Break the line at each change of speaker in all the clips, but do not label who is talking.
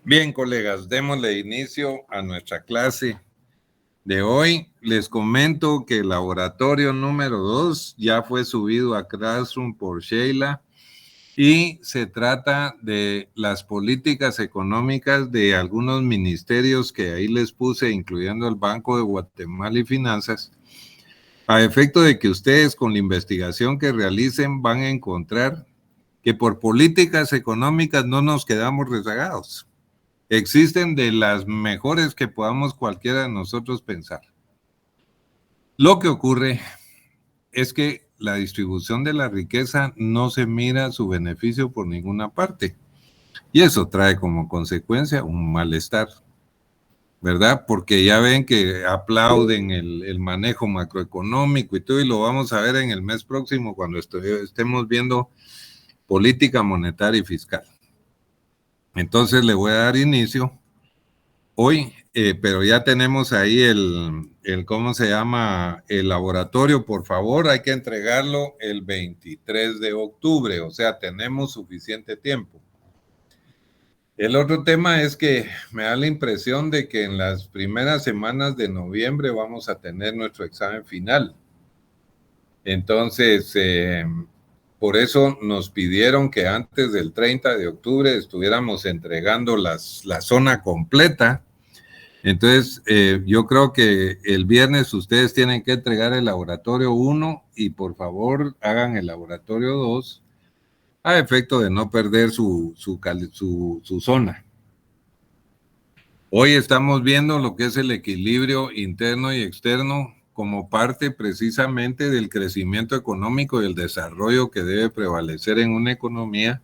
Bien, colegas, démosle inicio a nuestra clase de hoy. Les comento que el laboratorio número 2 ya fue subido a Classroom por Sheila y se trata de las políticas económicas de algunos ministerios que ahí les puse, incluyendo el Banco de Guatemala y Finanzas, a efecto de que ustedes con la investigación que realicen van a encontrar que por políticas económicas no nos quedamos rezagados. Existen de las mejores que podamos cualquiera de nosotros pensar. Lo que ocurre es que la distribución de la riqueza no se mira su beneficio por ninguna parte. Y eso trae como consecuencia un malestar, ¿verdad? Porque ya ven que aplauden el manejo macroeconómico y todo, y lo vamos a ver en el mes próximo cuando estemos viendo política monetaria y fiscal. Entonces le voy a dar inicio hoy, pero ya tenemos ahí ¿cómo se llama? El laboratorio, por favor, hay que entregarlo el 23 de octubre, o sea, tenemos suficiente tiempo. El otro tema es que me da la impresión de que en las primeras semanas de noviembre vamos a tener nuestro examen final. Entonces, por eso nos pidieron que antes del 30 de octubre estuviéramos entregando la zona completa. Entonces, yo creo que el viernes ustedes tienen que entregar el laboratorio 1 y por favor hagan el laboratorio 2 a efecto de no perder su zona. Hoy estamos viendo lo que es el equilibrio interno y externo como parte precisamente del crecimiento económico y el desarrollo que debe prevalecer en una economía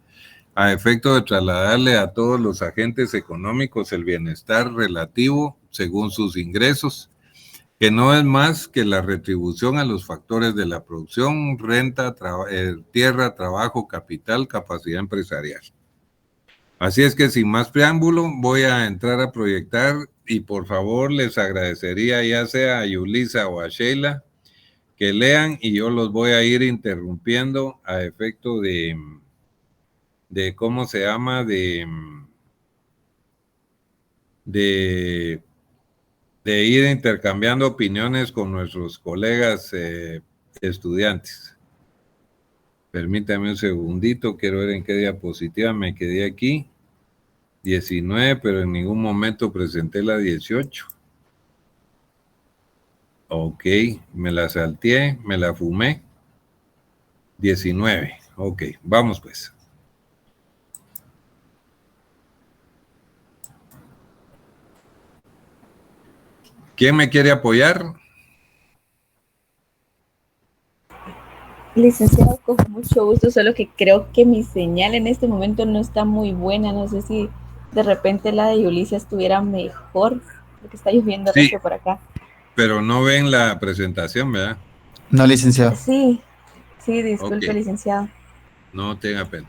a efecto de trasladarle a todos los agentes económicos el bienestar relativo según sus ingresos, que no es más que la retribución a los factores de la producción, renta, tierra, trabajo, capital, capacidad empresarial. Así es que sin más preámbulo voy a entrar a proyectar y por favor les agradecería ya sea a Yulisa o a Sheila que lean y yo los voy a ir interrumpiendo a efecto de ¿cómo se llama? De ir intercambiando opiniones con nuestros colegas estudiantes. Permítame un segundito, quiero ver en qué diapositiva me quedé aquí. 19, pero en ningún momento presenté la 18. Ok, me la salteé, me la fumé. 19, ok, vamos pues. ¿Quién me quiere apoyar?
Licenciado, con mucho gusto, solo que creo que mi señal en este momento no está muy buena. No sé si de repente la de Yulisa estuviera mejor, porque está lloviendo
Sí,
recio por acá.
pero no ven la presentación, ¿verdad?
No, licenciado.
Sí, disculpe,
Ok,
licenciado.
no tenga pena.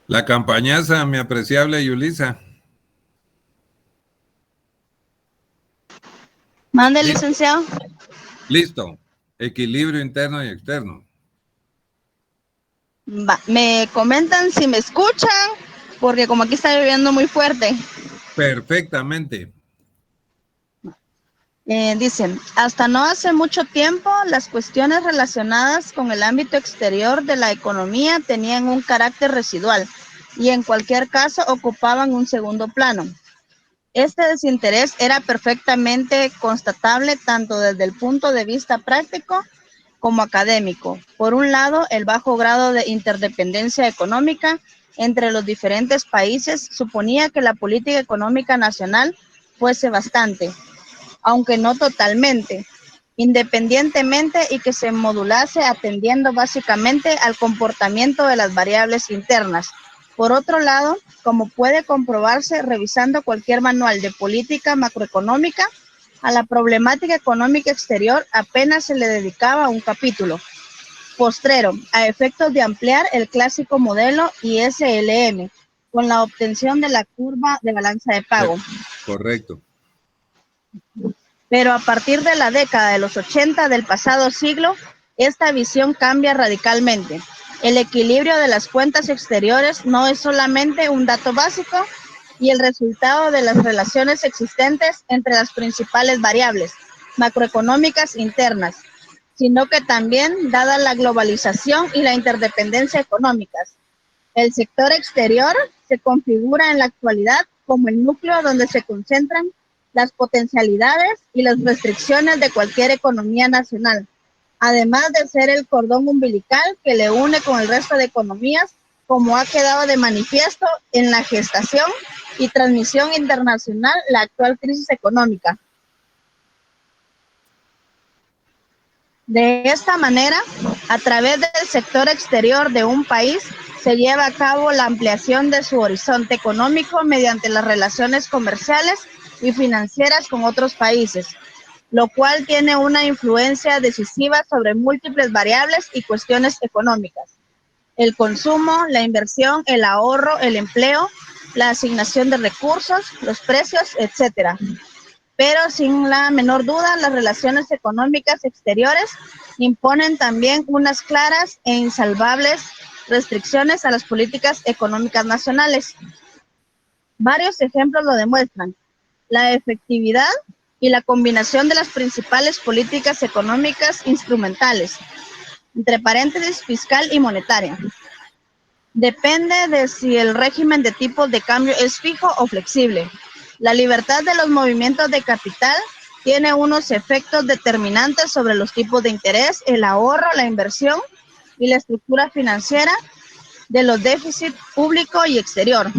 La campañaza, mi apreciable Yulisa.
Mande, licenciado.
Listo. Equilibrio interno y externo.
Va, me comentan si me escuchan, porque como aquí está lloviendo muy fuerte.
Perfectamente.
Dicen, hasta no hace mucho tiempo, las cuestiones relacionadas con el ámbito exterior de la economía tenían un carácter residual y en cualquier caso ocupaban un segundo plano. Este desinterés era perfectamente constatable tanto desde el punto de vista práctico como académico. Por un lado, el bajo grado de interdependencia económica entre los diferentes países suponía que la política económica nacional fuese bastante, aunque no totalmente, independientemente y que se modulase atendiendo básicamente al comportamiento de las variables internas. Por otro lado, como puede comprobarse revisando cualquier manual de política macroeconómica, a la problemática económica exterior apenas se le dedicaba un capítulo. Postrero, a efectos de ampliar el clásico modelo ISLM, con la obtención de la curva de balanza de pago.
Correcto.
Pero a partir de la década de los 80 del pasado siglo, esta visión cambia radicalmente. El equilibrio de las cuentas exteriores no es solamente un dato básico y el resultado de las relaciones existentes entre las principales variables macroeconómicas internas, sino que también, dada la globalización y la interdependencia económicas, el sector exterior se configura en la actualidad como el núcleo donde se concentran las potencialidades y las restricciones de cualquier economía nacional, además de ser el cordón umbilical que le une con el resto de economías, como ha quedado de manifiesto en la gestación y transmisión internacional la actual crisis económica. De esta manera, a través del sector exterior de un país, se lleva a cabo la ampliación de su horizonte económico mediante las relaciones comerciales y financieras con otros países, lo cual tiene una influencia decisiva sobre múltiples variables y cuestiones económicas: el consumo, la inversión, el ahorro, el empleo, la asignación de recursos, los precios, etcétera. Pero sin la menor duda, las relaciones económicas exteriores imponen también unas claras e insalvables restricciones a las políticas económicas nacionales. Varios ejemplos lo demuestran: la efectividad y la combinación de las principales políticas económicas instrumentales, entre paréntesis, fiscal y monetaria. Depende de si el régimen de tipos de cambio es fijo o flexible. La libertad de los movimientos de capital tiene unos efectos determinantes sobre los tipos de interés, el ahorro, la inversión y la estructura financiera de los déficits público y exterior.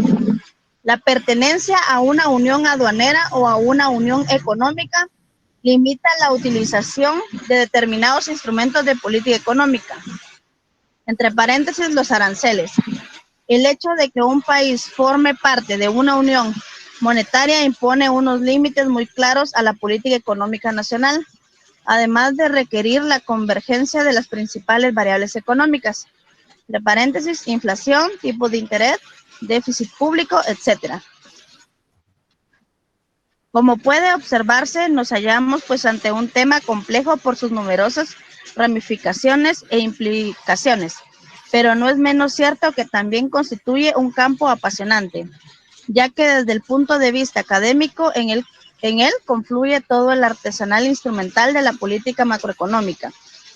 La pertenencia a una unión aduanera o a una unión económica limita la utilización de determinados instrumentos de política económica, entre paréntesis, los aranceles. El hecho de que un país forme parte de una unión monetaria impone unos límites muy claros a la política económica nacional, además de requerir la convergencia de las principales variables económicas, entre paréntesis, inflación, tipos de interés, déficit público, etc. Como puede observarse, nos hallamos pues ante un tema complejo por sus numerosas ramificaciones e implicaciones, pero no es menos cierto que también constituye un campo apasionante, ya que desde el punto de vista académico en él confluye todo el artesanal instrumental de la política macroeconómica,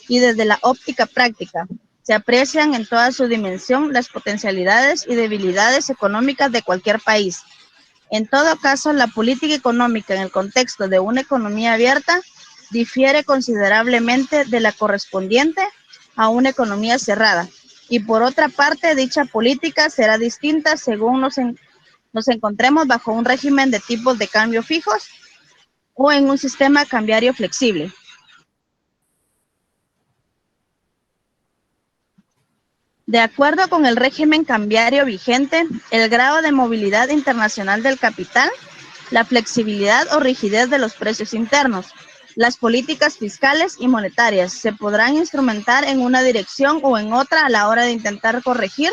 y desde la óptica práctica se aprecian en toda su dimensión las potencialidades y debilidades económicas de cualquier país. En todo caso, la política económica en el contexto de una economía abierta difiere considerablemente de la correspondiente a una economía cerrada, y por otra parte, dicha política será distinta según nos encontremos bajo un régimen de tipos de cambio fijos o en un sistema cambiario flexible. De acuerdo con el régimen cambiario vigente, el grado de movilidad internacional del capital, la flexibilidad o rigidez de los precios internos, las políticas fiscales y monetarias se podrán instrumentar en una dirección o en otra a la hora de intentar corregir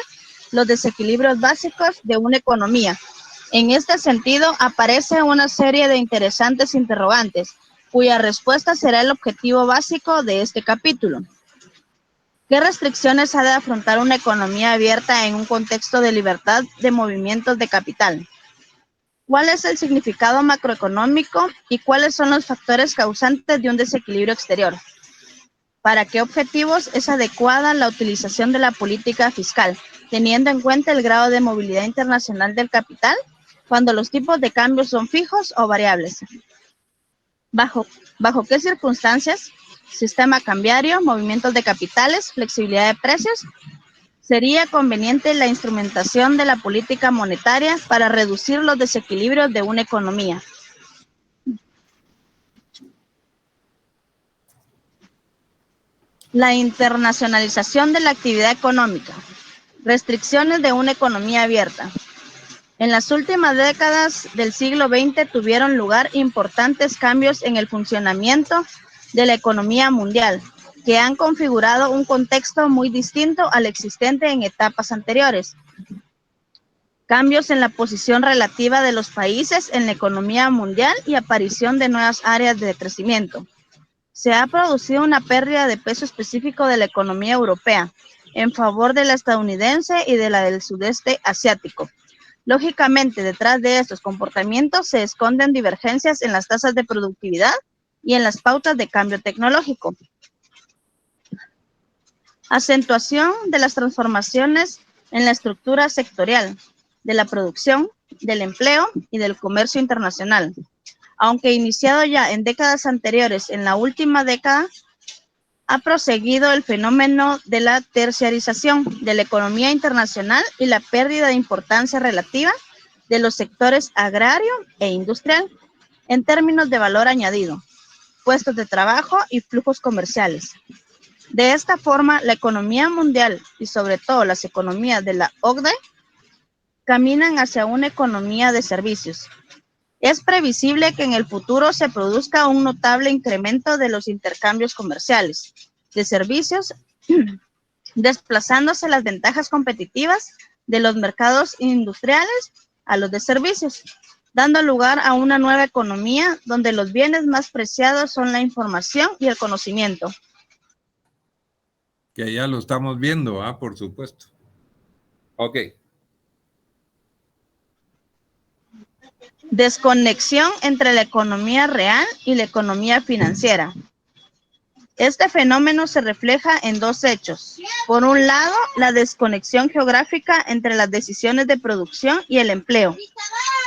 los desequilibrios básicos de una economía. En este sentido, aparece una serie de interesantes interrogantes, cuya respuesta será el objetivo básico de este capítulo. ¿Qué restricciones ha de afrontar una economía abierta en un contexto de libertad de movimientos de capital? ¿Cuál es el significado macroeconómico y cuáles son los factores causantes de un desequilibrio exterior? ¿Para qué objetivos es adecuada la utilización de la política fiscal, teniendo en cuenta el grado de movilidad internacional del capital, cuando los tipos de cambio son fijos o variables? ¿Bajo qué circunstancias? Sistema cambiario, movimientos de capitales, flexibilidad de precios. Sería conveniente la instrumentación de la política monetaria para reducir los desequilibrios de una economía. La internacionalización de la actividad económica. Restricciones de una economía abierta. En las últimas décadas del siglo XX tuvieron lugar importantes cambios en el funcionamiento de la economía mundial, que han configurado un contexto muy distinto al existente en etapas anteriores. cambios en la posición relativa de los países en la economía mundial y aparición de nuevas áreas de crecimiento. Se ha producido una pérdida de peso específico de la economía europea en favor de la estadounidense y de la del sudeste asiático. Lógicamente, detrás de estos comportamientos se esconden divergencias en las tasas de productividad y en las pautas de cambio tecnológico. Acentuación de las transformaciones en la estructura sectorial, de la producción, del empleo y del comercio internacional. Aunque iniciado ya en décadas anteriores, en la última década ha proseguido el fenómeno de la terciarización de la economía internacional y la pérdida de importancia relativa de los sectores agrario e industrial en términos de valor añadido, puestos de trabajo y flujos comerciales. De esta forma, la economía mundial y sobre todo las economías de la OCDE caminan hacia una economía de servicios. Es previsible que en el futuro se produzca un notable incremento de los intercambios comerciales de servicios, desplazándose las ventajas competitivas de los mercados industriales a los de servicios, dando lugar a una nueva economía donde los bienes más preciados son la información y el conocimiento.
Que ya lo estamos viendo, por supuesto. Ok.
Desconexión entre la economía real y la economía financiera. Este fenómeno se refleja en dos hechos. Por un lado, la desconexión geográfica entre las decisiones de producción y el empleo.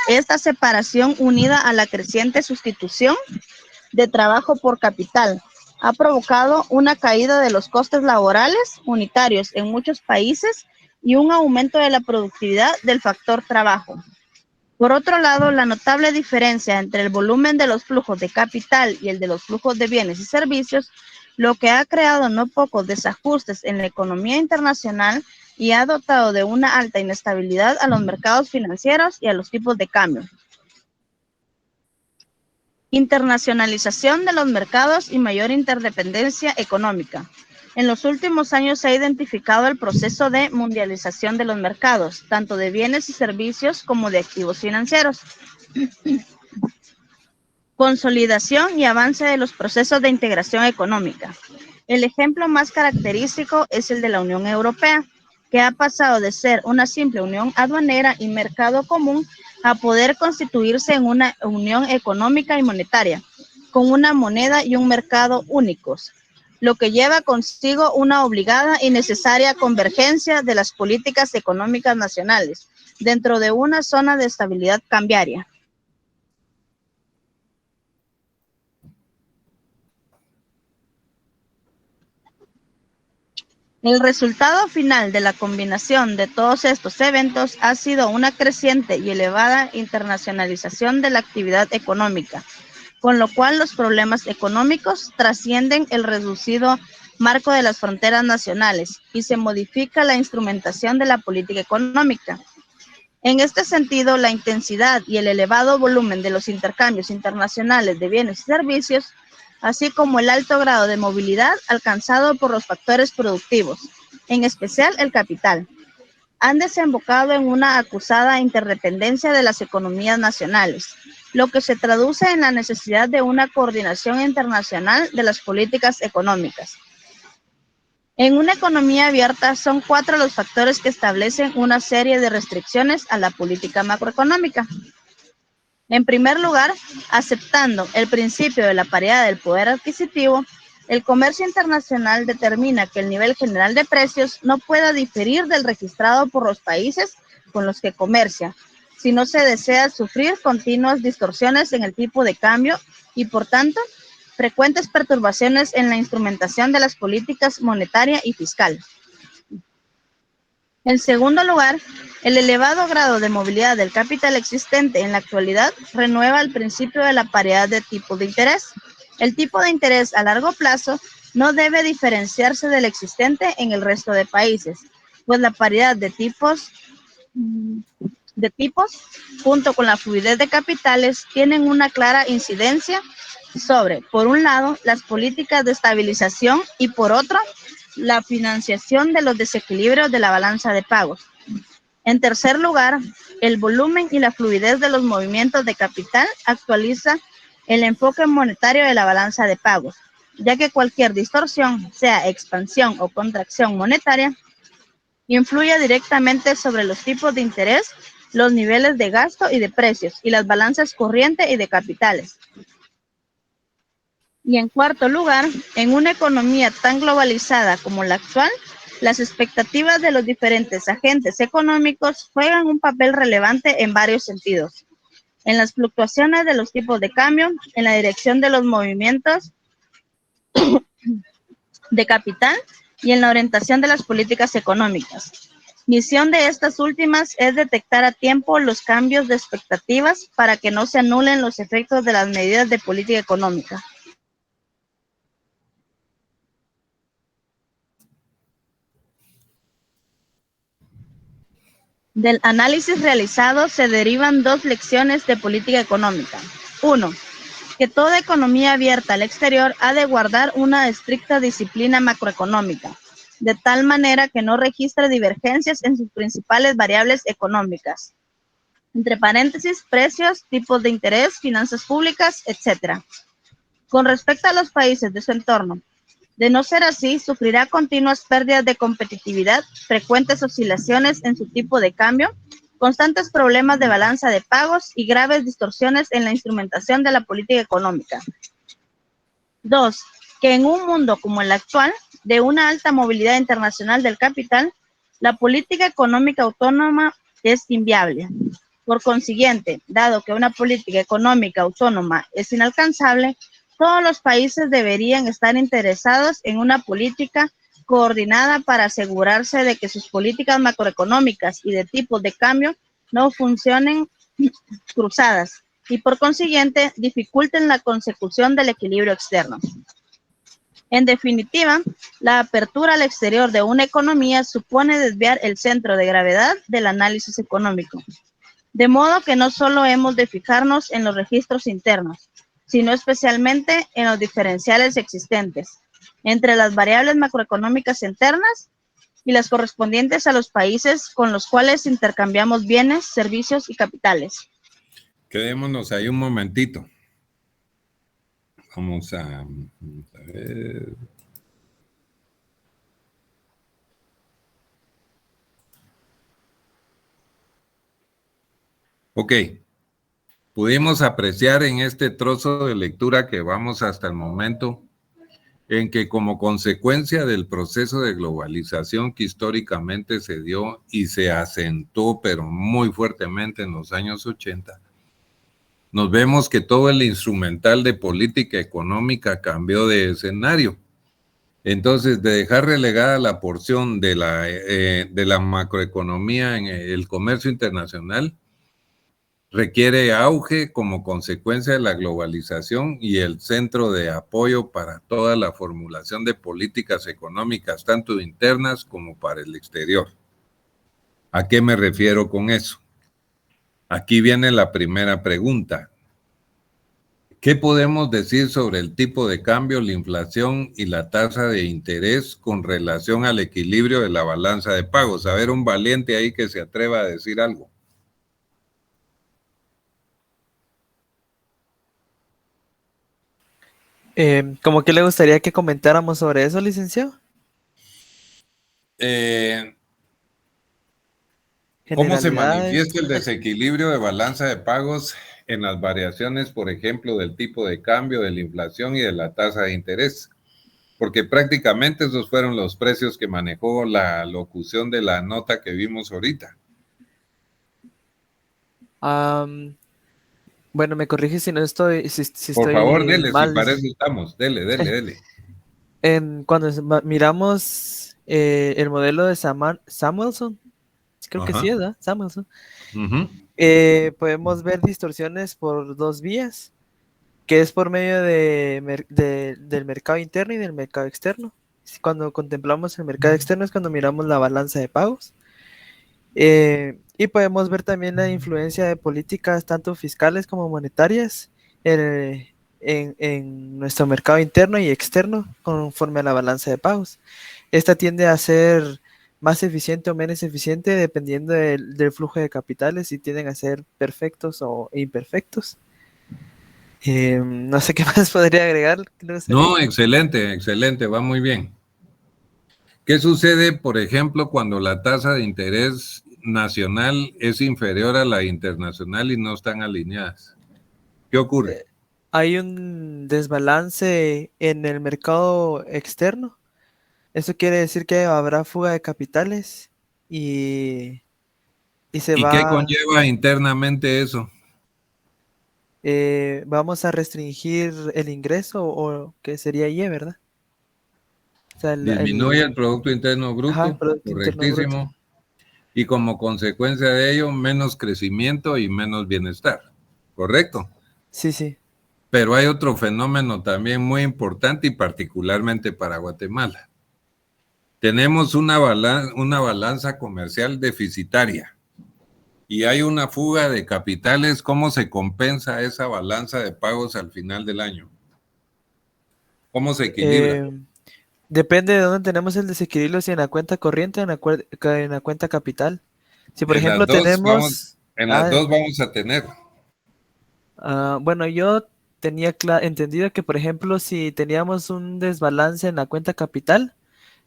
Esta separación, unida a la creciente sustitución de trabajo por capital, ha provocado una caída de los costes laborales unitarios en muchos países y un aumento de la productividad del factor trabajo. Por otro lado, la notable diferencia entre el volumen de los flujos de capital y el de los flujos de bienes y servicios, lo que ha creado no pocos desajustes en la economía internacional y ha dotado de una alta inestabilidad a los mercados financieros y a los tipos de cambio. Internacionalización de los mercados y mayor interdependencia económica. En los últimos años se ha identificado el proceso de mundialización de los mercados, tanto de bienes y servicios como de activos financieros. Consolidación y avance de los procesos de integración económica. El ejemplo más característico es el de la Unión Europea, que ha pasado de ser una simple unión aduanera y mercado común a poder constituirse en una unión económica y monetaria, con una moneda y un mercado únicos, lo que lleva consigo una obligada y necesaria convergencia de las políticas económicas nacionales dentro de una zona de estabilidad cambiaria. El resultado final de la combinación de todos estos eventos ha sido una creciente y elevada internacionalización de la actividad económica, con lo cual los problemas económicos trascienden el reducido marco de las fronteras nacionales y se modifica la instrumentación de la política económica. En este sentido, la intensidad y el elevado volumen de los intercambios internacionales de bienes y servicios, así como el alto grado de movilidad alcanzado por los factores productivos, en especial el capital, han desembocado en una acusada interdependencia de las economías nacionales, lo que se traduce en la necesidad de una coordinación internacional de las políticas económicas. En una economía abierta son 4 los factores que establecen una serie de restricciones a la política macroeconómica. En primer lugar, aceptando el principio de la paridad del poder adquisitivo, el comercio internacional determina que el nivel general de precios no pueda diferir del registrado por los países con los que comercia, si no se desea sufrir continuas distorsiones en el tipo de cambio y, por tanto, frecuentes perturbaciones en la instrumentación de las políticas monetaria y fiscal. En segundo lugar, el elevado grado de movilidad del capital existente en la actualidad renueva el principio de la paridad de tipo de interés. El tipo de interés a largo plazo no debe diferenciarse del existente en el resto de países, pues la paridad de tipos, junto con la fluidez de capitales, tienen una clara incidencia sobre, por un lado, las políticas de estabilización y, por otro, la financiación de los desequilibrios de la balanza de pagos. En tercer lugar, el volumen y la fluidez de los movimientos de capital actualiza el enfoque monetario de la balanza de pagos, ya que cualquier distorsión, sea expansión o contracción monetaria, influye directamente sobre los tipos de interés, los niveles de gasto y de precios, y las balanzas corriente y de capitales. Y en cuarto lugar, en una economía tan globalizada como la actual, las expectativas de los diferentes agentes económicos juegan un papel relevante en varios sentidos. En las fluctuaciones de los tipos de cambio, en la dirección de los movimientos de capital y en la orientación de las políticas económicas. Misión de estas últimas es detectar a tiempo los cambios de expectativas para que no se anulen los efectos de las medidas de política económica. Del análisis realizado se derivan 2 lecciones de política económica. 1. Que toda economía abierta al exterior ha de guardar una estricta disciplina macroeconómica, de tal manera que no registre divergencias en sus principales variables económicas, entre paréntesis, precios, tipos de interés, finanzas públicas, etc. Con respecto a los países de su entorno, de no ser así, sufrirá continuas pérdidas de competitividad, frecuentes oscilaciones en su tipo de cambio, constantes problemas de balanza de pagos y graves distorsiones en la instrumentación de la política económica. 2. Que en un mundo como el actual, de una alta movilidad internacional del capital, la política económica autónoma es inviable. Por consiguiente, dado que una política económica autónoma es inalcanzable, todos los países deberían estar interesados en una política coordinada para asegurarse de que sus políticas macroeconómicas y de tipos de cambio no funcionen cruzadas y por consiguiente dificulten la consecución del equilibrio externo. En definitiva, la apertura al exterior de una economía supone desviar el centro de gravedad del análisis económico, de modo que no solo hemos de fijarnos en los registros internos, sino especialmente en los diferenciales existentes entre las variables macroeconómicas internas y las correspondientes a los países con los cuales intercambiamos bienes, servicios y capitales.
Quedémonos ahí un momentito. Vamos a ver. Ok. Pudimos apreciar en este trozo de lectura que vamos hasta el momento en que como consecuencia del proceso de globalización que históricamente se dio y se acentuó pero muy fuertemente en los años 80, nos vemos que todo el instrumental de política económica cambió de escenario. Entonces, de dejar relegada la porción de la macroeconomía en el comercio internacional, requiere auge como consecuencia de la globalización y el centro de apoyo para toda la formulación de políticas económicas, tanto internas como para el exterior. ¿A qué me refiero con eso? Aquí viene la primera pregunta. ¿Qué podemos decir sobre el tipo de cambio, la inflación y la tasa de interés con relación al equilibrio de la balanza de pagos? A ver, un valiente ahí que se atreva a decir algo.
¿Cómo que le gustaría que comentáramos sobre eso, licenciado?
¿Cómo se manifiesta el desequilibrio de balanza de pagos en las variaciones, por ejemplo, del tipo de cambio, de la inflación y de la tasa de interés? Porque prácticamente esos fueron los precios que manejó la locución de la nota que vimos ahorita.
Bueno, me corrige si no estoy, si
por
estoy
favor, dele,
mal.
si para eso estamos, dele.
Cuando miramos el modelo de Samuelson, creo que sí, ¿verdad? Samuelson. Podemos ver distorsiones por 2 vías, que es por medio del mercado interno y del mercado externo. Cuando contemplamos el mercado externo es cuando miramos la balanza de pagos. Y podemos ver también la influencia de políticas tanto fiscales como monetarias en nuestro mercado interno y externo conforme a la balanza de pagos. Esta tiende a ser más eficiente o menos eficiente dependiendo del flujo de capitales, si tienden a ser perfectos o imperfectos. No sé qué más podría agregar.
No, excelente, excelente, va muy bien. ¿Qué sucede, por ejemplo, cuando la tasa de interés nacional es inferior a la internacional y no están alineadas? ¿Qué ocurre?
Hay un desbalance en el mercado externo. Eso quiere decir que habrá fuga de capitales y, y se
¿Y qué
va,
conlleva internamente eso?
vamos a restringir el ingreso o que sería Y, ¿verdad? O sea,
Disminuye el Producto Interno
ajá, el
Bruto,
Producto Interno Bruto.
correctísimo, y como consecuencia de ello, menos crecimiento y menos bienestar, ¿correcto?
Sí, sí.
Pero hay otro fenómeno también muy importante y particularmente para Guatemala. Tenemos una balanza comercial deficitaria y hay una fuga de capitales. ¿Cómo se compensa esa balanza de pagos al final del año? ¿Cómo se equilibra?
Eh, Depende de dónde tenemos el desequilibrio, si en la cuenta corriente o en la cuenta capital. Si por
En las
ejemplo
dos
tenemos,
vamos a tener.
bueno, yo tenía entendido que por ejemplo si teníamos un desbalance en la cuenta capital,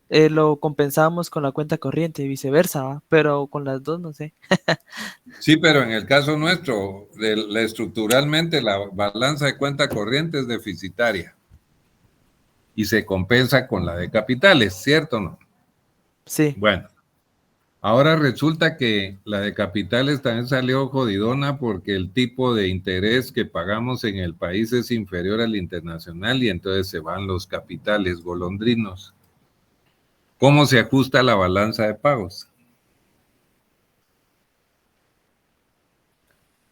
lo compensábamos con la cuenta corriente y viceversa, ¿va? Pero con las dos no sé.
Sí, pero en el caso nuestro, estructuralmente la balanza de cuenta corriente es deficitaria y se compensa con la de capitales, ¿cierto o no?
Sí.
Bueno, ahora resulta que la de capitales también salió jodidona porque el tipo de interés que pagamos en el país es inferior al internacional y entonces se van los capitales golondrinos. ¿Cómo se ajusta la balanza de pagos?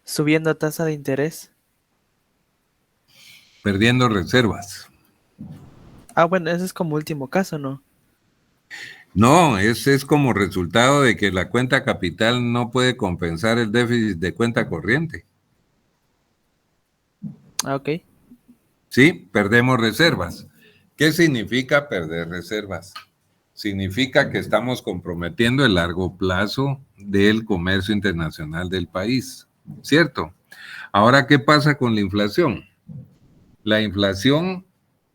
Subiendo tasa de interés.
Perdiendo reservas.
Bueno, ese es como último caso, ¿no?
No, es como resultado de que la cuenta capital no puede compensar el déficit de cuenta corriente.
Ok.
Sí, perdemos reservas. ¿Qué significa perder reservas? Significa que estamos comprometiendo el largo plazo del comercio internacional del país, ¿cierto? Ahora, ¿qué pasa con la inflación? La inflación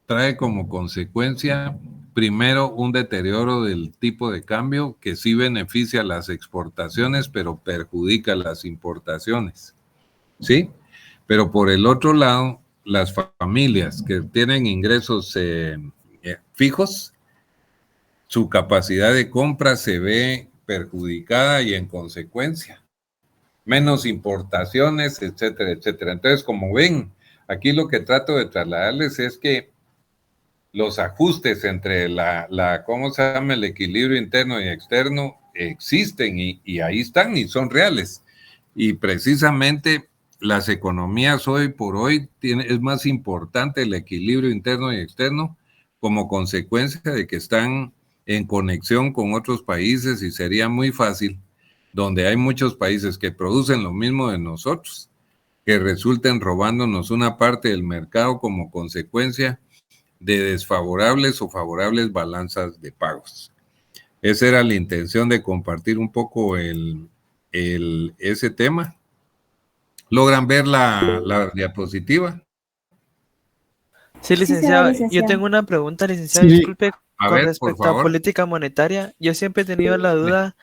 trae como consecuencia, primero, un deterioro del tipo de cambio que sí beneficia las exportaciones, pero perjudica las importaciones, ¿sí? Pero por el otro lado, las familias que tienen ingresos fijos, su capacidad de compra se ve perjudicada y en consecuencia, menos importaciones, etcétera, etcétera. Entonces, como ven, aquí lo que trato de trasladarles es que los ajustes entre ¿cómo se llama? El equilibrio interno y externo existen y ahí están y son reales. Y precisamente las economías hoy por hoy es más importante el equilibrio interno y externo como consecuencia de que están en conexión con otros países y sería muy fácil, donde hay muchos países que producen lo mismo de nosotros, que resulten robándonos una parte del mercado como consecuencia de desfavorables o favorables balanzas de pagos. Esa era la intención de compartir un poco ese tema. ¿Logran ver la diapositiva?
Sí,
Sí se ve,
licenciado. Yo
licenciado.
tengo una pregunta, licenciado.
Sí,
Disculpe,
A
con
ver, por
respecto a
favor.
política monetaria. Yo siempre he tenido la duda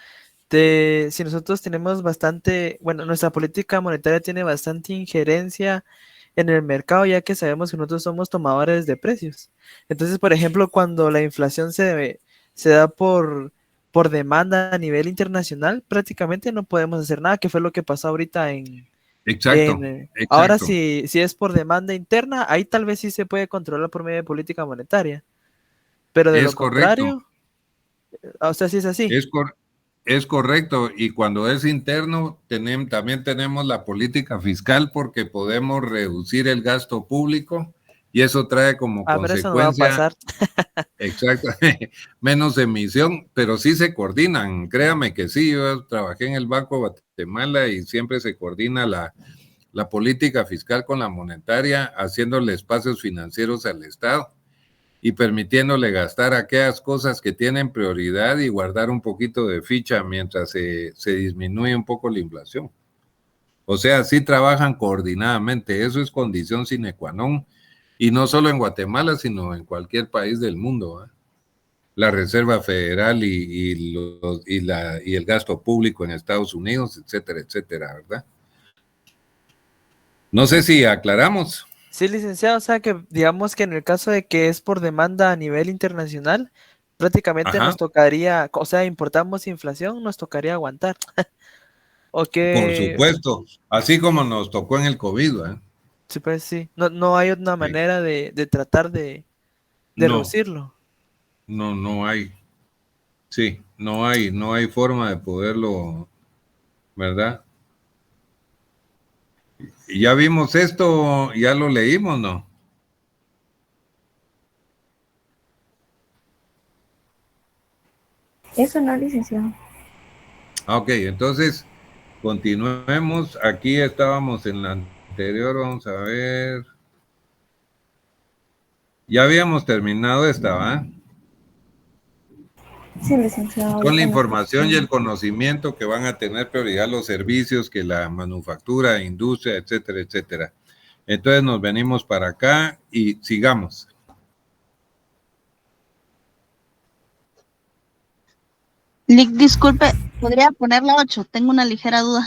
de si nosotros tenemos bastante, bueno, nuestra política monetaria tiene bastante injerencia en el mercado, ya que sabemos que nosotros somos tomadores de precios. Entonces, por ejemplo, cuando la inflación se da por demanda a nivel internacional, prácticamente no podemos hacer nada, que fue lo que pasó ahorita
Exacto,
ahora
exacto.
si es por demanda interna, ahí tal vez sí se puede controlar por medio de política monetaria, pero de lo
Es correcto,
contrario, o sea, sí es así.
es correcto. Y cuando es interno, también tenemos la política fiscal porque podemos reducir el gasto público y eso trae como
Pero eso no va a
consecuencia.
pasar.
Exacto, menos emisión, pero sí se coordinan, créame que sí, yo trabajé en el Banco de Guatemala y siempre se coordina la política fiscal con la monetaria, haciéndole espacios financieros al Estado. y permitiéndole gastar aquellas cosas que tienen prioridad y guardar un poquito de ficha mientras se disminuye un poco la inflación. O sea, sí trabajan coordinadamente, eso es condición sine qua non, y no solo en Guatemala, sino en cualquier país del mundo, ¿eh? La Reserva Federal y el gasto público en Estados Unidos, etcétera, etcétera, ¿verdad? No sé si aclaramos.
Sí, licenciado, o sea que digamos que en el caso de que es por demanda a nivel internacional, prácticamente
Ajá.
nos tocaría, o sea, importamos inflación, nos tocaría aguantar. O
Por
que,
supuesto, así como nos tocó en el COVID, ¿eh?
sí, pues sí, no hay otra
Sí.
manera de tratar de
No,
reducirlo.
no hay. Sí, no hay forma de poderlo, ¿verdad? Ya vimos esto, ya lo leímos, ¿no?
Eso no, licenciado.
Ok, entonces continuemos. Aquí estábamos en la anterior, vamos a ver. Ya habíamos terminado esta, ¿va?
Sí, licenciado,
Con la
ahorita no.
información y el conocimiento que van a tener prioridad los servicios, que la manufactura, industria, etcétera, etcétera. Entonces nos venimos para acá y sigamos.
Lick, disculpe, ¿podría poner la 8? Tengo una ligera duda.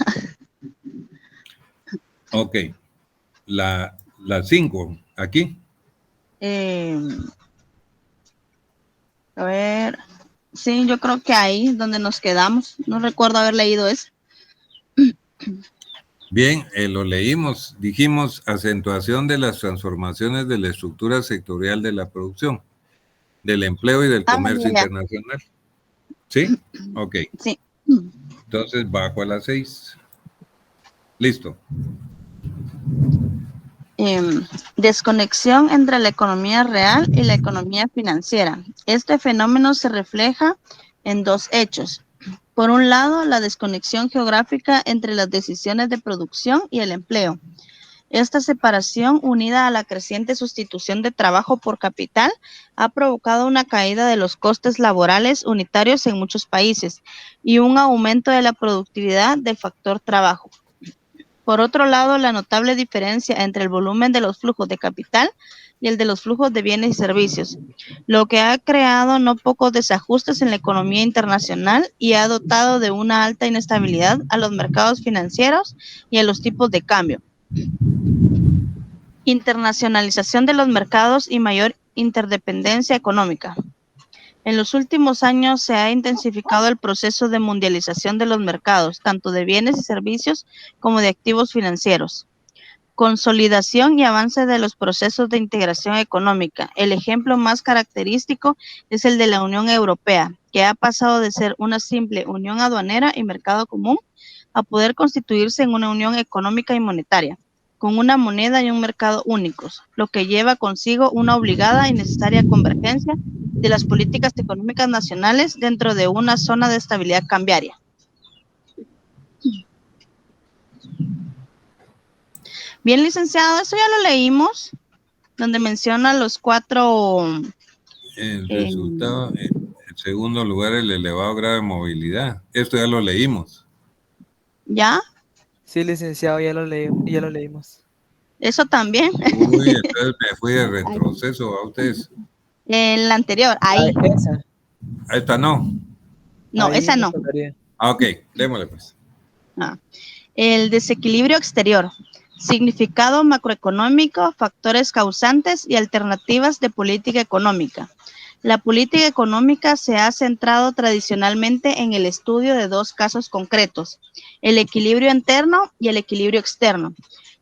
Ok, la 5, aquí.
A ver, sí, yo creo que ahí es donde nos quedamos. No recuerdo haber leído eso.
Bien, lo leímos, dijimos acentuación de las transformaciones de la estructura sectorial de la producción, del empleo y del
Ah,
comercio
ya, ya.
internacional. ¿Sí? Ok,
Sí.
entonces bajo a las 6. Listo.
Desconexión entre la economía real y la economía financiera. Este fenómeno se refleja en dos hechos. Por un lado, la desconexión geográfica entre las decisiones de producción y el empleo. Esta separación, unida a la creciente sustitución de trabajo por capital, ha provocado una caída de los costes laborales unitarios en muchos países y un aumento de la productividad del factor trabajo. Por otro lado, la notable diferencia entre el volumen de los flujos de capital y el de los flujos de bienes y servicios, lo que ha creado no pocos desajustes en la economía internacional y ha dotado de una alta inestabilidad a los mercados financieros y a los tipos de cambio. Internacionalización de los mercados y mayor interdependencia económica. En los últimos años se ha intensificado el proceso de mundialización de los mercados, tanto de bienes y servicios como de activos financieros. Consolidación y avance de los procesos de integración económica. El ejemplo más característico es el de la Unión Europea, que ha pasado de ser una simple unión aduanera y mercado común a poder constituirse en una unión económica y monetaria, con una moneda y un mercado únicos, lo que lleva consigo una obligada y necesaria convergencia de las políticas económicas nacionales dentro de una zona de estabilidad cambiaria. Bien, licenciado, eso ya lo leímos, donde menciona los 4...
El resultado, en segundo lugar, el elevado grado de movilidad. Esto ya lo leímos.
¿Ya?
Sí, licenciado, ya lo leímos.
Eso también.
Uy, entonces me fui de retroceso a ustedes.
En la anterior, ahí.
Esa.
Esta no.
No,
Ahí
esa
nos
no.
tocaría.
Ok, démosle pues.
El desequilibrio exterior. Significado macroeconómico, factores causantes y alternativas de política económica. La política económica se ha centrado tradicionalmente en el estudio de dos casos concretos, el equilibrio interno y el equilibrio externo.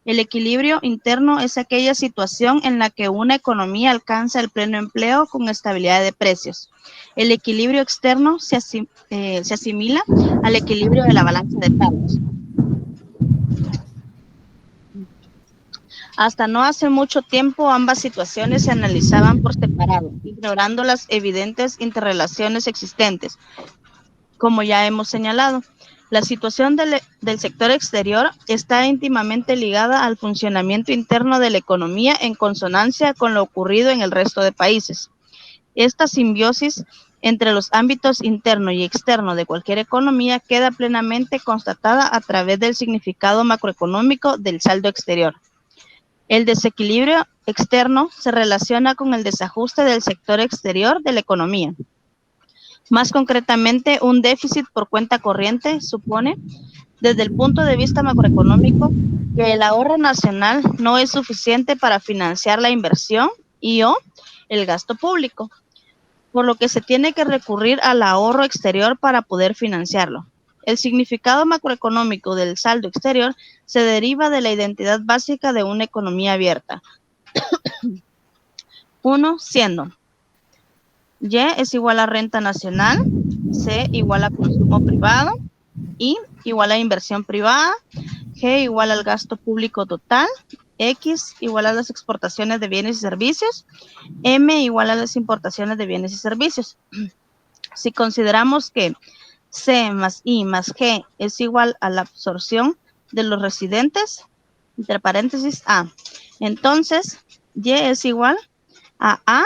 El equilibrio interno es aquella situación en la que una economía alcanza el pleno empleo con estabilidad de precios. El equilibrio externo se asimila al equilibrio de la balanza de pagos. Hasta no hace mucho tiempo, ambas situaciones se analizaban por separado, ignorando las evidentes interrelaciones existentes. Como ya hemos señalado, la situación del sector exterior está íntimamente ligada al funcionamiento interno de la economía en consonancia con lo ocurrido en el resto de países. Esta simbiosis entre los ámbitos interno y externo de cualquier economía queda plenamente constatada a través del significado macroeconómico del saldo exterior. El desequilibrio externo se relaciona con el desajuste del sector exterior de la economía. Más concretamente, un déficit por cuenta corriente supone, desde el punto de vista macroeconómico, que el ahorro nacional no es suficiente para financiar la inversión y/o el gasto público, por lo que se tiene que recurrir al ahorro exterior para poder financiarlo. El significado macroeconómico del saldo exterior se deriva de la identidad básica de una economía abierta. 1 siendo Y es igual a renta nacional, C igual a consumo privado, I igual a inversión privada, G igual al gasto público total, X igual a las exportaciones de bienes y servicios, M igual a las importaciones de bienes y servicios. Si consideramos que C más I más G es igual a la absorción de los residentes, entre paréntesis A, entonces Y es igual a A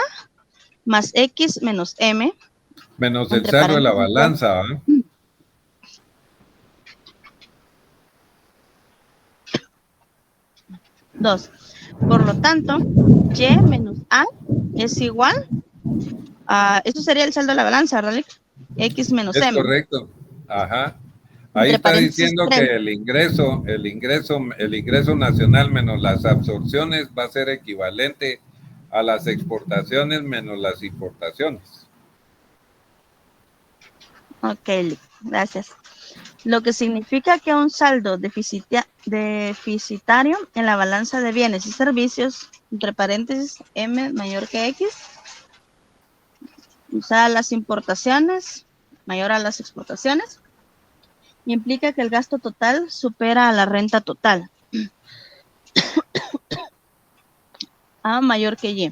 más X menos M.
Menos el saldo de la balanza, ¿eh?
2. Por lo tanto, Y menos A es igual a, eso sería el saldo de la balanza, ¿verdad? X menos
Es
M.
correcto. Ajá. Ahí
Entre
está
paréntesis,
diciendo
3.
que el ingreso nacional menos las absorciones va a ser equivalente a las exportaciones menos las importaciones.
Ok, gracias. Lo que significa que un saldo deficitario en la balanza de bienes y servicios, entre paréntesis, M mayor que X, o sea, las importaciones mayor a las exportaciones, implica que el gasto total supera a la renta total. A mayor que Y.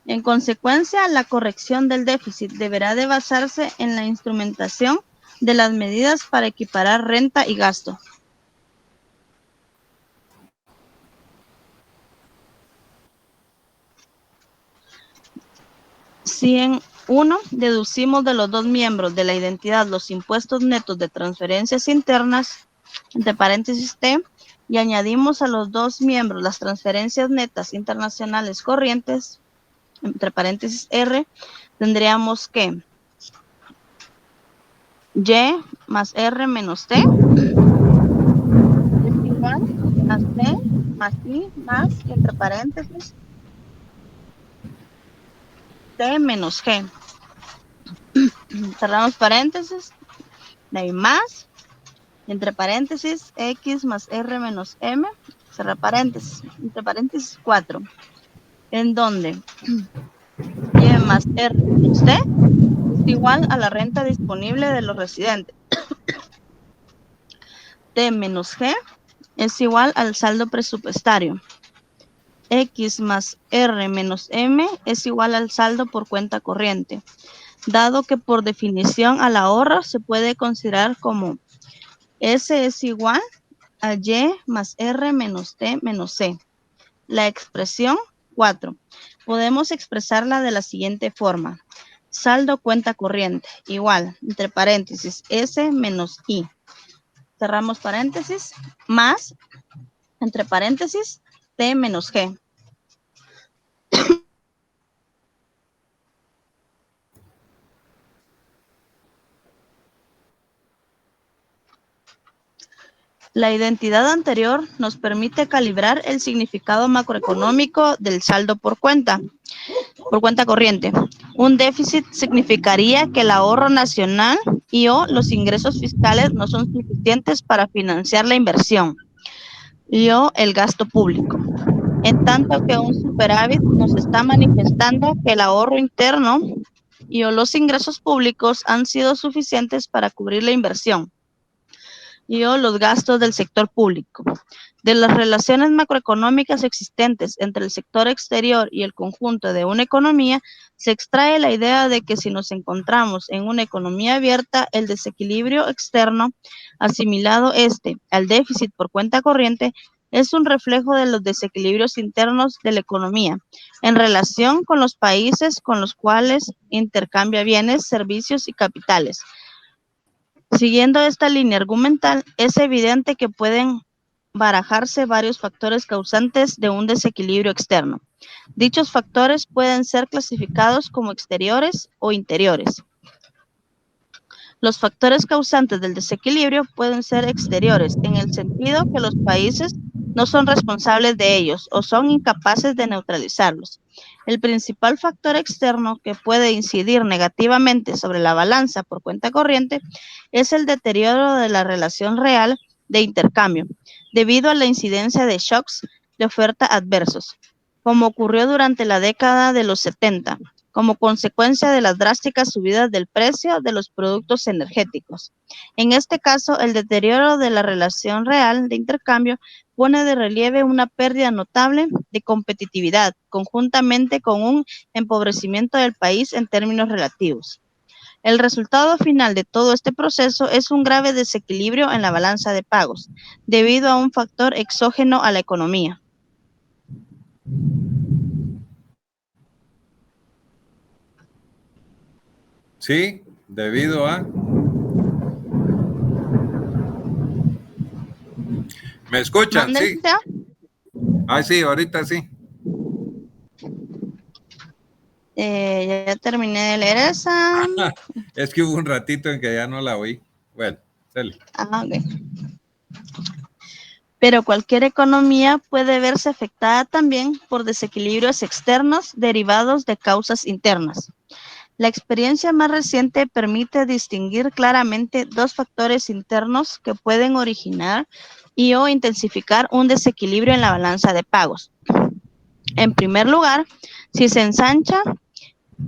En consecuencia, la corrección del déficit deberá de basarse en la instrumentación de las medidas para equiparar renta y gasto. Si en 1 deducimos de los dos miembros de la identidad los impuestos netos de transferencias internas, entre paréntesis T, y añadimos a los dos miembros las transferencias netas internacionales corrientes, entre paréntesis R, tendríamos que Y más R menos T es igual a C más I más, entre paréntesis, T menos G. Cerramos paréntesis, de ahí más, entre paréntesis, X más R menos M, cerrar paréntesis, entre paréntesis 4, en donde Y más R menos T es igual a la renta disponible de los residentes. T menos G es igual al saldo presupuestario. X más R menos M es igual al saldo por cuenta corriente, dado que por definición al ahorro se puede considerar como S es igual a Y más R menos T menos C. La expresión 4 podemos expresarla de la siguiente forma. Saldo cuenta corriente igual, entre paréntesis, S menos I. Cerramos paréntesis, más, entre paréntesis, T menos G. La identidad anterior nos permite calibrar el significado macroeconómico del saldo por cuenta corriente. Un déficit significaría que el ahorro nacional y/o los ingresos fiscales no son suficientes para financiar la inversión y/o el gasto público. En tanto que un superávit nos está manifestando que el ahorro interno y/o los ingresos públicos han sido suficientes para cubrir la inversión y/o los gastos del sector público. De las relaciones macroeconómicas existentes entre el sector exterior y el conjunto de una economía, se extrae la idea de que si nos encontramos en una economía abierta, el desequilibrio externo, asimilado al déficit por cuenta corriente, es un reflejo de los desequilibrios internos de la economía en relación con los países con los cuales intercambia bienes, servicios y capitales. Siguiendo esta línea argumental, es evidente que pueden barajarse varios factores causantes de un desequilibrio externo. Dichos factores pueden ser clasificados como exteriores o interiores. Los factores causantes del desequilibrio pueden ser exteriores, en el sentido que los países no son responsables de ellos o son incapaces de neutralizarlos. El principal factor externo que puede incidir negativamente sobre la balanza por cuenta corriente es el deterioro de la relación real de intercambio, debido a la incidencia de shocks de oferta adversos, como ocurrió durante la década de los 70, como consecuencia de las drásticas subidas del precio de los productos energéticos. En este caso, el deterioro de la relación real de intercambio pone de relieve una pérdida notable de competitividad, conjuntamente con un empobrecimiento del país en términos relativos. El resultado final de todo este proceso es un grave desequilibrio en la balanza de pagos, debido a un factor exógeno a la economía.
Sí, debido a... ¿Me escuchan? Sí. Sí, ahorita sí.
Ya terminé de leer esa.
Es que hubo un ratito en que ya no la oí. Bueno, dale.
Ok. Pero cualquier economía puede verse afectada también por desequilibrios externos derivados de causas internas. La experiencia más reciente permite distinguir claramente dos factores internos que pueden originar y o intensificar un desequilibrio en la balanza de pagos. En primer lugar, si se ensancha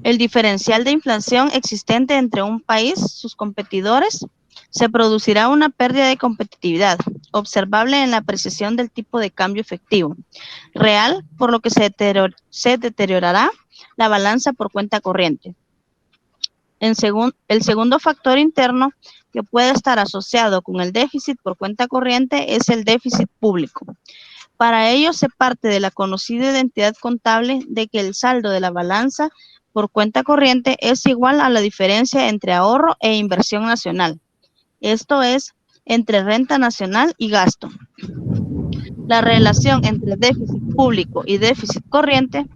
el diferencial de inflación existente entre un país, sus competidores, se producirá una pérdida de competitividad observable en la apreciación del tipo de cambio efectivo real, por lo que se deteriorará la balanza por cuenta corriente. El segundo factor interno que puede estar asociado con el déficit por cuenta corriente es el déficit público. Para ello se parte de la conocida identidad contable de que el saldo de la balanza por cuenta corriente es igual a la diferencia entre ahorro e inversión nacional. Esto es, entre renta nacional y gasto. La relación entre déficit público y déficit corriente,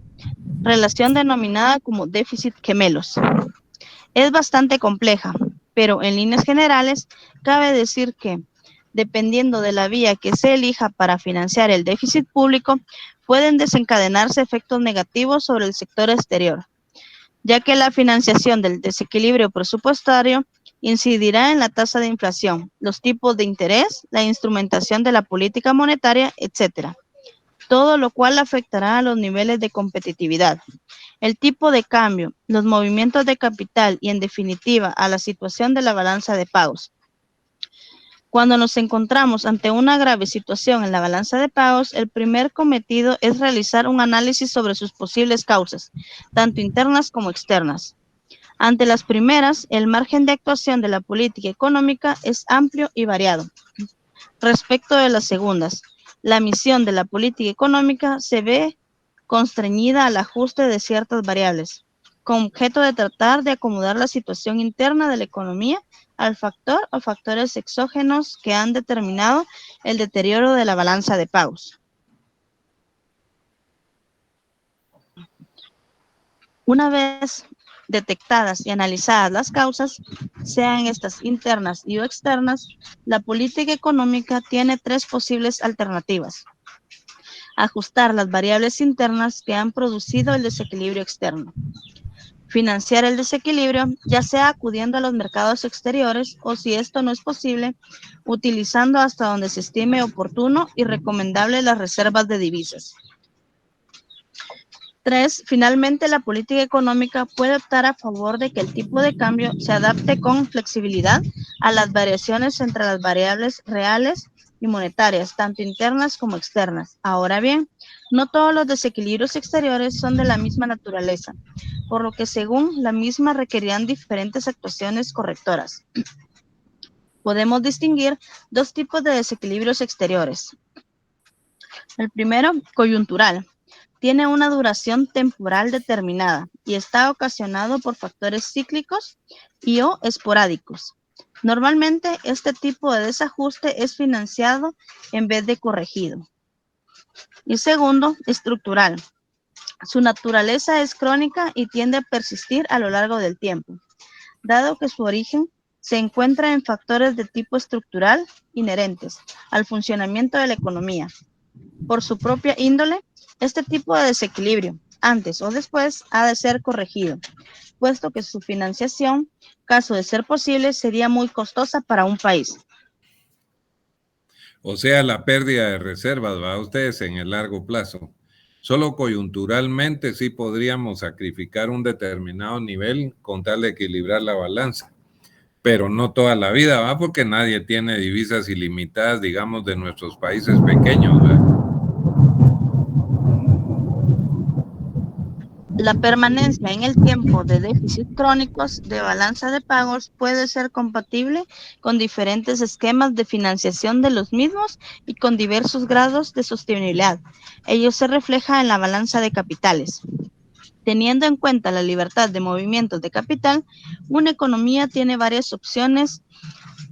relación denominada como déficit gemelos, es bastante compleja, pero en líneas generales cabe decir que, dependiendo de la vía que se elija para financiar el déficit público, pueden desencadenarse efectos negativos sobre el sector exterior, ya que la financiación del desequilibrio presupuestario incidirá en la tasa de inflación, los tipos de interés, la instrumentación de la política monetaria, etc., todo lo cual afectará a los niveles de competitividad, el tipo de cambio, los movimientos de capital y, en definitiva, a la situación de la balanza de pagos. Cuando nos encontramos ante una grave situación en la balanza de pagos, el primer cometido es realizar un análisis sobre sus posibles causas, tanto internas como externas. Ante las primeras, el margen de actuación de la política económica es amplio y variado. Respecto de las segundas, la misión de la política económica se ve constreñida al ajuste de ciertas variables, con objeto de tratar de acomodar la situación interna de la economía al factor o factores exógenos que han determinado el deterioro de la balanza de pagos. Una vez detectadas y analizadas las causas, sean estas internas y o externas, la política económica tiene tres posibles alternativas. Ajustar las variables internas que han producido el desequilibrio externo. Financiar el desequilibrio, ya sea acudiendo a los mercados exteriores o, si esto no es posible, utilizando hasta donde se estime oportuno y recomendable las reservas de divisas. 3. Finalmente, la política económica puede optar a favor de que el tipo de cambio se adapte con flexibilidad a las variaciones entre las variables reales y monetarias, tanto internas como externas. Ahora bien, no todos los desequilibrios exteriores son de la misma naturaleza, por lo que según la misma requerirán diferentes actuaciones correctoras. Podemos distinguir dos tipos de desequilibrios exteriores. El primero, coyuntural. Tiene una duración temporal determinada y está ocasionado por factores cíclicos y o esporádicos. Normalmente, este tipo de desajuste es financiado en vez de corregido. Y segundo, estructural. Su naturaleza es crónica y tiende a persistir a lo largo del tiempo, dado que su origen se encuentra en factores de tipo estructural inherentes al funcionamiento de la economía. Por su propia índole, este tipo de desequilibrio, antes o después, ha de ser corregido, puesto que su financiación, caso de ser posible, sería muy costosa para un país.
O sea, la pérdida de reservas, ¿va? Ustedes en el largo plazo. Solo coyunturalmente sí podríamos sacrificar un determinado nivel con tal de equilibrar la balanza, pero no toda la vida, ¿va? Porque nadie tiene divisas ilimitadas, digamos, de nuestros países pequeños, ¿va?
La permanencia en el tiempo de déficits crónicos de balanza de pagos puede ser compatible con diferentes esquemas de financiación de los mismos y con diversos grados de sostenibilidad. Ello se refleja en la balanza de capitales. Teniendo en cuenta la libertad de movimientos de capital, una economía tiene varias opciones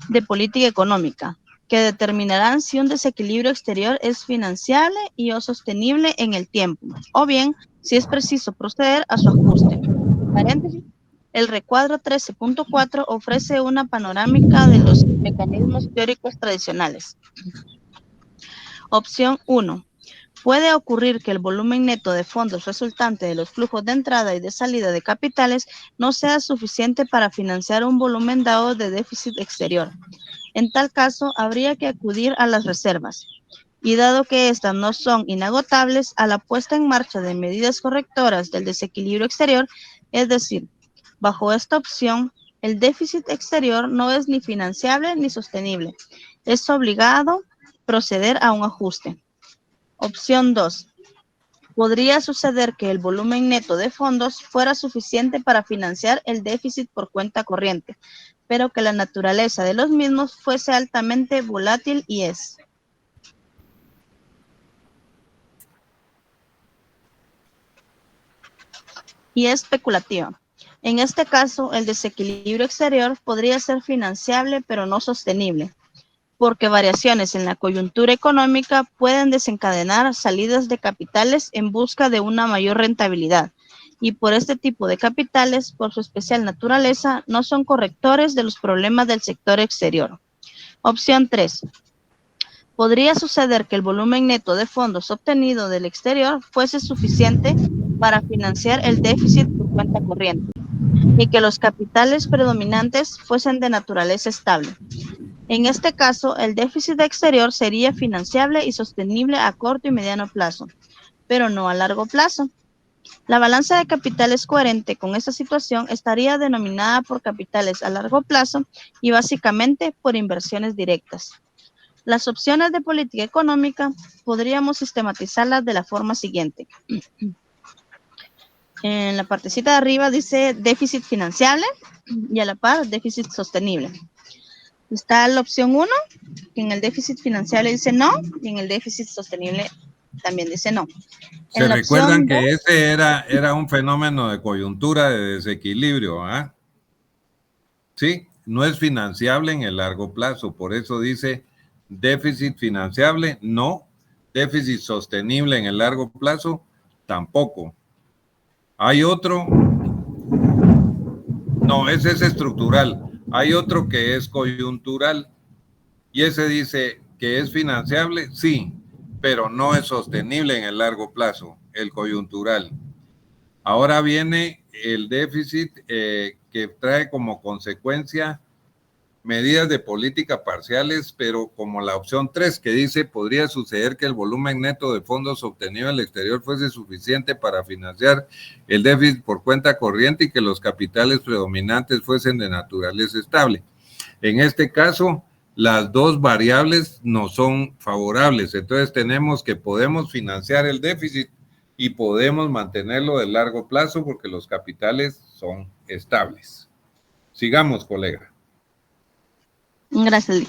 de política económica que determinarán si un desequilibrio exterior es financiable y o sostenible en el tiempo, o bien si es preciso proceder a su ajuste. Paréntesis. El recuadro 13.4 ofrece una panorámica de los mecanismos teóricos tradicionales. Opción 1. Puede ocurrir que el volumen neto de fondos resultante de los flujos de entrada y de salida de capitales no sea suficiente para financiar un volumen dado de déficit exterior. En tal caso, habría que acudir a las reservas. Y dado que estas no son inagotables, a la puesta en marcha de medidas correctoras del desequilibrio exterior, es decir, bajo esta opción, el déficit exterior no es ni financiable ni sostenible. Es obligado proceder a un ajuste. Opción 2. Podría suceder que el volumen neto de fondos fuera suficiente para financiar el déficit por cuenta corriente, pero que la naturaleza de los mismos fuese altamente volátil y especulativa. En este caso, el desequilibrio exterior podría ser financiable pero no sostenible, porque variaciones en la coyuntura económica pueden desencadenar salidas de capitales en busca de una mayor rentabilidad, y por este tipo de capitales, por su especial naturaleza, no son correctores de los problemas del sector exterior. Opción 3. Podría suceder que el volumen neto de fondos obtenido del exterior fuese suficiente para financiar el déficit por cuenta corriente, y que los capitales predominantes fuesen de naturaleza estable. En este caso, el déficit exterior sería financiable y sostenible a corto y mediano plazo, pero no a largo plazo. La balanza de capitales coherente con esta situación estaría denominada por capitales a largo plazo y básicamente por inversiones directas. Las opciones de política económica podríamos sistematizarlas de la forma siguiente. En la partecita de arriba dice déficit financiable y a la par déficit sostenible. Está la opción 1, que en el déficit financiero dice no, y en el déficit sostenible también dice no.
Se recuerdan que ese era un fenómeno de coyuntura, de desequilibrio, ¿ah? Sí, no es financiable en el largo plazo, por eso dice déficit financiable, no. Déficit sostenible en el largo plazo, tampoco. Hay otro, no, ese es estructural. Hay otro que es coyuntural y ese dice que es financiable, sí, pero no es sostenible en el largo plazo, el coyuntural. Ahora viene el déficit que trae como consecuencia medidas de política parciales, pero como la opción 3 que dice podría suceder que el volumen neto de fondos obtenido en el exterior fuese suficiente para financiar el déficit por cuenta corriente y que los capitales predominantes fuesen de naturaleza estable. En este caso, las dos variables no son favorables, entonces tenemos que podemos financiar el déficit y podemos mantenerlo de largo plazo porque los capitales son estables. Sigamos, colega.
Gracias, Lee.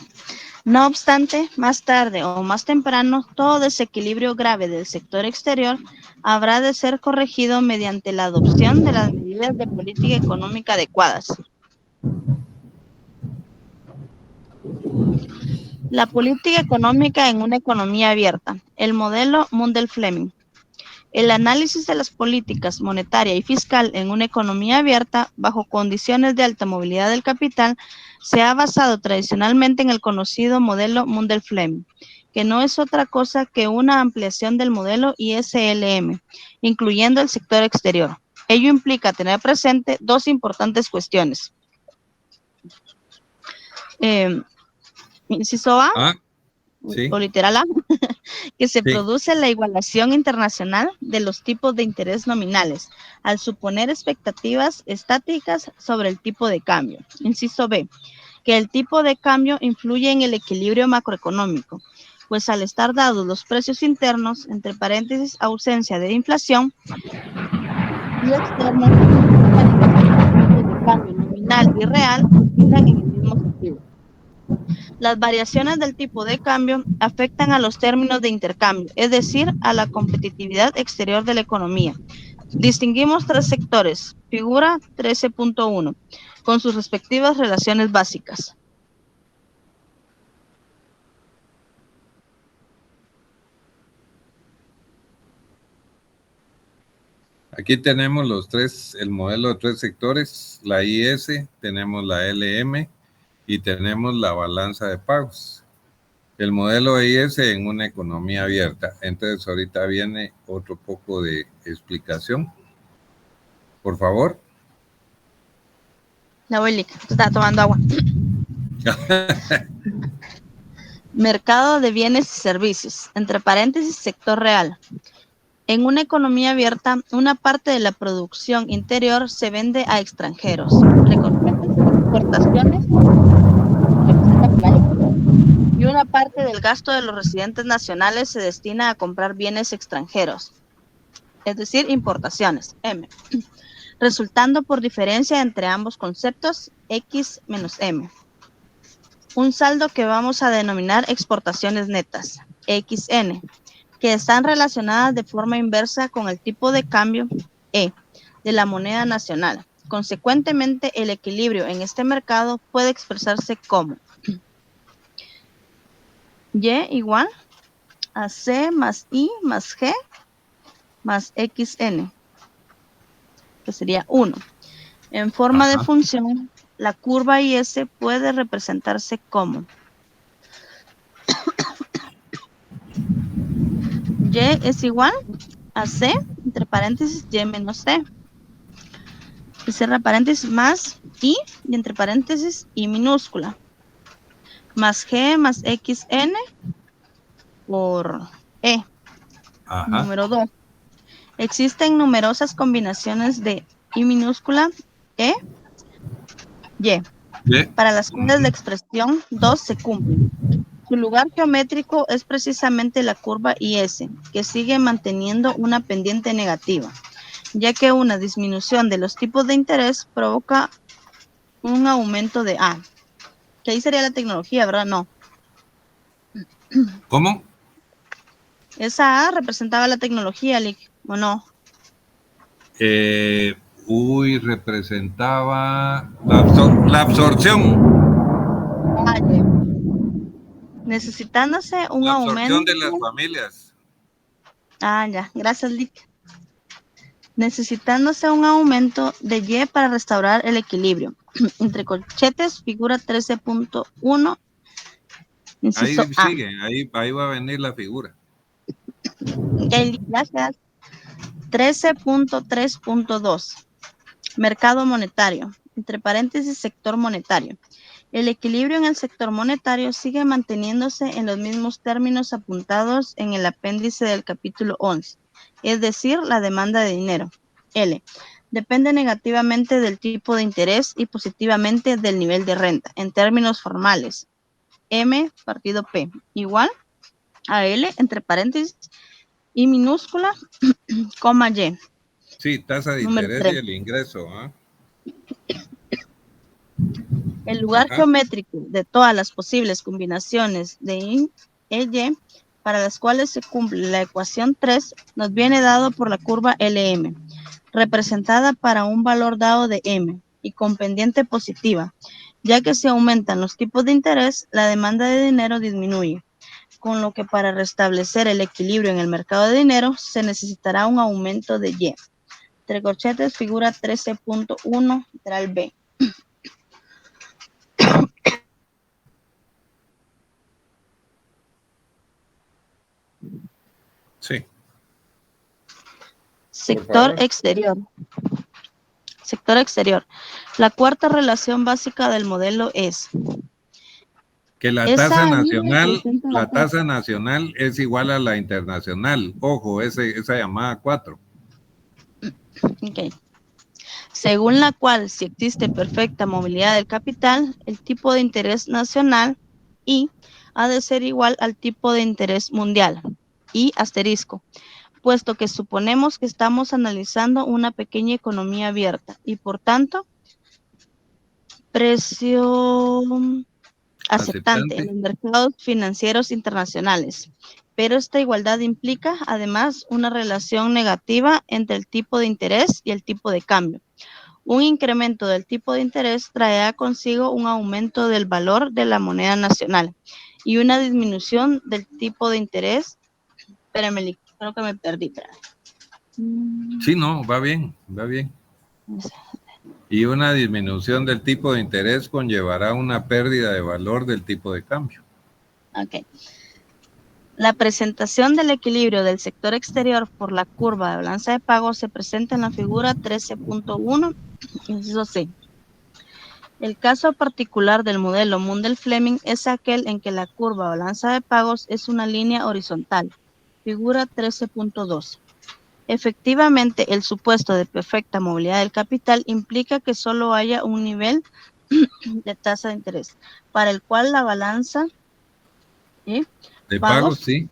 No obstante, más tarde o más temprano, todo desequilibrio grave del sector exterior habrá de ser corregido mediante la adopción de las medidas de política económica adecuadas. La política económica en una economía abierta. El modelo Mundell-Fleming. El análisis de las políticas monetaria y fiscal en una economía abierta bajo condiciones de alta movilidad del capital se ha basado tradicionalmente en el conocido modelo Mundell-Fleming, que no es otra cosa que una ampliación del modelo ISLM, incluyendo el sector exterior. Ello implica tener presente dos importantes cuestiones. Inciso A,
Sí.
o literal A, que se
Sí.
produce la igualación internacional de los tipos de interés nominales, al suponer expectativas estáticas sobre el tipo de cambio. Inciso B, que el tipo de cambio influye en el equilibrio macroeconómico, pues al estar dados los precios internos, entre paréntesis, ausencia de inflación, y externos, de cambio nominal y real, giran en el mismo sentido. Las variaciones del tipo de cambio afectan a los términos de intercambio, es decir, a la competitividad exterior de la economía. Distinguimos tres sectores, figura 13.1, con sus respectivas relaciones básicas.
Aquí tenemos los tres, el modelo de tres sectores, la IS, tenemos la LM y tenemos la balanza de pagos. El modelo IS en una economía abierta. Entonces ahorita viene otro poco de explicación. Por favor.
La abuelita está tomando agua. Mercado de bienes y servicios, entre paréntesis, sector real. En una economía abierta, una parte de la producción interior se vende a extranjeros. Exportaciones y una parte del gasto de los residentes nacionales se destina a comprar bienes extranjeros, es decir, importaciones, M, resultando por diferencia entre ambos conceptos, X menos M. Un saldo que vamos a denominar exportaciones netas, XN, que están relacionadas de forma inversa con el tipo de cambio E de la moneda nacional. Consecuentemente, el equilibrio en este mercado puede expresarse como Y igual a C más I más G más XN, que sería 1. En forma de función, la curva IS puede representarse como Y es igual a C, entre paréntesis, Y menos C. Y cierra paréntesis más I, y entre paréntesis, I minúscula. Más G más XN por E.
Ajá.
Número 2. Existen numerosas combinaciones de I minúscula, E, Y, para las cuales la expresión 2 se cumple. Su lugar geométrico es precisamente la curva IS, que sigue manteniendo una pendiente negativa, ya que una disminución de los tipos de interés provoca un aumento de A. Que ahí sería la tecnología, ¿verdad? No.
¿Cómo?
Esa A representaba la tecnología, ¿o no?
Representaba la absorción.
Necesitándose un
La absorción
aumento
de las familias.
Ya, gracias, Lick. Necesitándose un aumento de Y para restaurar el equilibrio. Entre corchetes, figura 13.1. Inciso
Ahí
A.
sigue, ahí va a venir la figura.
Ok, gracias. 13.3.2. Mercado monetario. Entre paréntesis, sector monetario. El equilibrio en el sector monetario sigue manteniéndose en los mismos términos apuntados en el apéndice del capítulo 11, es decir, la demanda de dinero. L. Depende negativamente del tipo de interés y positivamente del nivel de renta, en términos formales. M partido P igual a L, entre paréntesis, I minúscula, coma Y.
Sí, tasa de
Número
interés
3.
y el ingreso.
El lugar
Ajá.
geométrico de todas las posibles combinaciones de Y para las cuales se cumple la ecuación 3 nos viene dado por la curva LM, representada para un valor dado de M y con pendiente positiva, ya que si aumentan los tipos de interés, la demanda de dinero disminuye, con lo que para restablecer el equilibrio en el mercado de dinero se necesitará un aumento de Y. Entre corchetes, figura 13.1, literal B.
Sí.
Sector
favor.
exterior. Sector exterior. La cuarta relación básica del modelo es
Que la
esa
tasa
I
nacional,
representa la
la tasa nacional es igual a la internacional. Ojo, esa llamada 4.
Ok. Según la cual, si existe perfecta movilidad del capital, el tipo de interés nacional I ha de ser igual al tipo de interés mundial, I asterisco, puesto que suponemos que estamos analizando una pequeña economía abierta y por tanto, precio aceptante en los mercados financieros internacionales. Pero esta igualdad implica, además, una relación negativa entre el tipo de interés y el tipo de cambio. Un incremento del tipo de interés traerá consigo un aumento del valor de la moneda nacional y una disminución del tipo de interés. Espérame, creo que me perdí.
Sí, no, va bien, va bien. Y una disminución del tipo de interés conllevará una pérdida de valor del tipo de cambio.
Ok. La presentación del equilibrio del sector exterior por la curva de balanza de pagos se presenta en la figura 13.1, inciso C. El caso particular del modelo Mundell-Fleming es aquel en que la curva de balanza de pagos es una línea horizontal, figura 13.2. Efectivamente, el supuesto de perfecta movilidad del capital implica que solo haya un nivel de tasa de interés, para el cual la balanza
De
pagos
pagos, sí,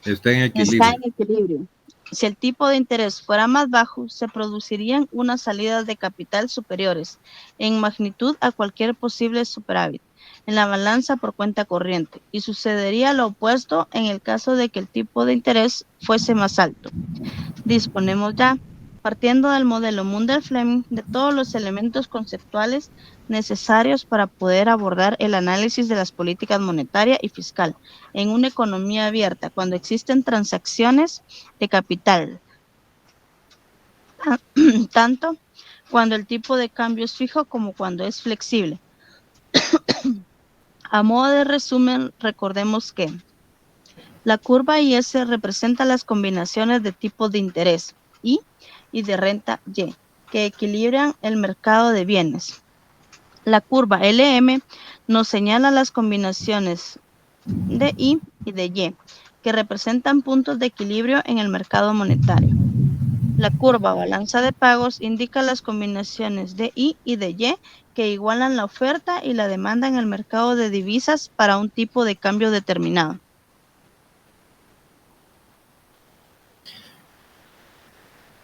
está en
está
equilibrio.
en equilibrio. Si el tipo de interés fuera más bajo, se producirían unas salidas de capital superiores en magnitud a cualquier posible superávit en la balanza por cuenta corriente, y sucedería lo opuesto en el caso de que el tipo de interés fuese más alto. Disponemos ya, partiendo del modelo Mundell-Fleming, de todos los elementos conceptuales necesarios para poder abordar el análisis de las políticas monetaria y fiscal en una economía abierta, cuando existen transacciones de capital, tanto cuando el tipo de cambio es fijo como cuando es flexible. A modo de resumen, recordemos que la curva IS representa las combinaciones de tipos de interés I y de renta Y, que equilibran el mercado de bienes. La curva LM nos señala las combinaciones de I y de Y, que representan puntos de equilibrio en el mercado monetario. La curva balanza de pagos indica las combinaciones de I y de Y que igualan la oferta y la demanda en el mercado de divisas para un tipo de cambio determinado.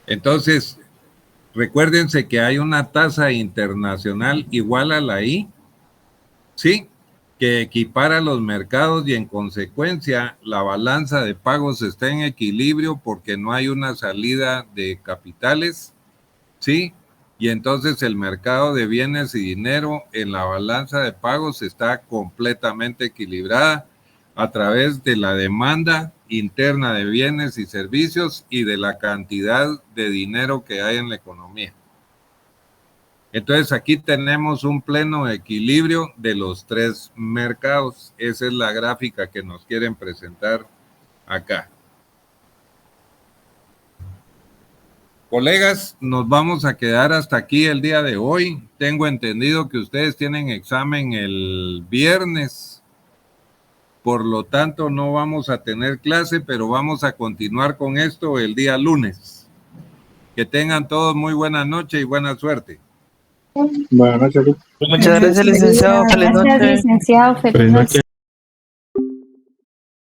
Entonces, recuérdense que hay una tasa internacional igual a la I, ¿sí? Que equipara los mercados y en consecuencia la balanza de pagos está en equilibrio porque no hay una salida de capitales, ¿sí? Y entonces el mercado de bienes y dinero en la balanza de pagos está completamente equilibrada a través de la demanda interna de bienes y servicios y de la cantidad de dinero que hay en la economía. Entonces aquí tenemos un pleno equilibrio de los tres mercados. Esa es la gráfica que nos quieren presentar acá. Colegas, nos vamos a quedar hasta aquí el día de hoy. Tengo entendido que ustedes tienen examen el viernes. Por lo tanto, no vamos a tener clase, pero vamos a continuar con esto el día lunes. Que tengan todos muy buena noche y buena suerte.
Buenas noches.
Muchas gracias, licenciado. Feliz noche.
Gracias, licenciado. Feliz noche.